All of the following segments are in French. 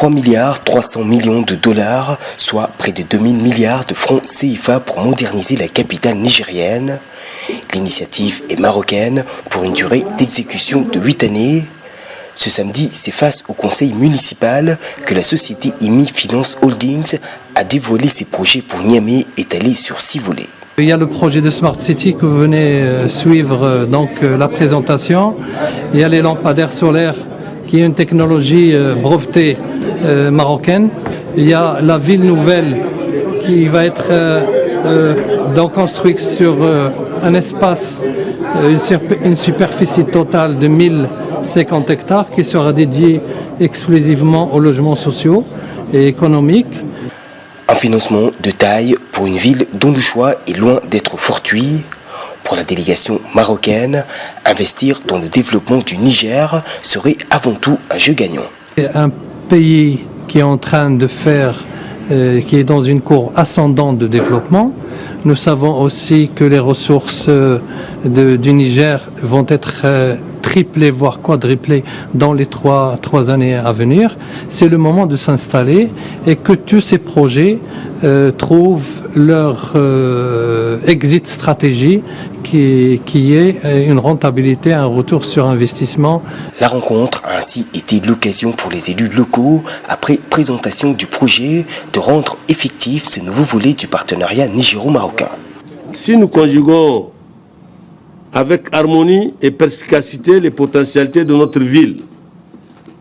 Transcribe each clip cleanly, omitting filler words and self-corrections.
3 milliards 300 millions de dollars, soit près de 2000 milliards de francs CFA pour moderniser la capitale nigérienne. L'initiative est marocaine pour une durée d'exécution de 8 années. Ce samedi, c'est face au conseil municipal que la société IMI Finance Holdings a dévoilé ses projets pour Niamey étalés sur 6 volets. Il y a le projet de Smart City que vous venez suivre la présentation. Il y a les lampadaires solaires qui est une technologie brevetée marocaine. Il y a la ville nouvelle qui va être construite sur un espace, une superficie totale de 1050 hectares qui sera dédiée exclusivement aux logements sociaux et économiques. Un financement de taille pour une ville dont le choix est loin d'être fortuit. Pour la délégation marocaine, investir dans le développement du Niger serait avant tout un jeu gagnant. Un pays qui est en train de qui est dans une courbe ascendante de développement. Nous savons aussi que les ressources du Niger vont être triplées, voire quadruplées dans les trois années à venir. C'est le moment de s'installer et que tous ces projets trouvent leur exit stratégie qui est une rentabilité, un retour sur investissement. La rencontre a ainsi été l'occasion pour les élus locaux, après présentation du projet, de rendre effectif ce nouveau volet du partenariat nigéro-marocain. Si nous conjuguons avec harmonie et perspicacité les potentialités de notre ville,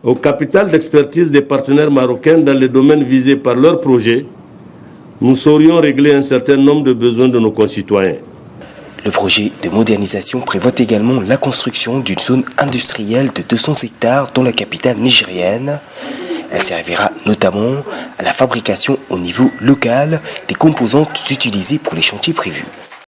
au capital d'expertise des partenaires marocains dans les domaines visés par leur projet, nous saurions régler un certain nombre de besoins de nos concitoyens. Le projet de modernisation prévoit également la construction d'une zone industrielle de 200 hectares dans la capitale nigérienne. Elle servira notamment à la fabrication au niveau local des composantes utilisées pour les chantiers prévus.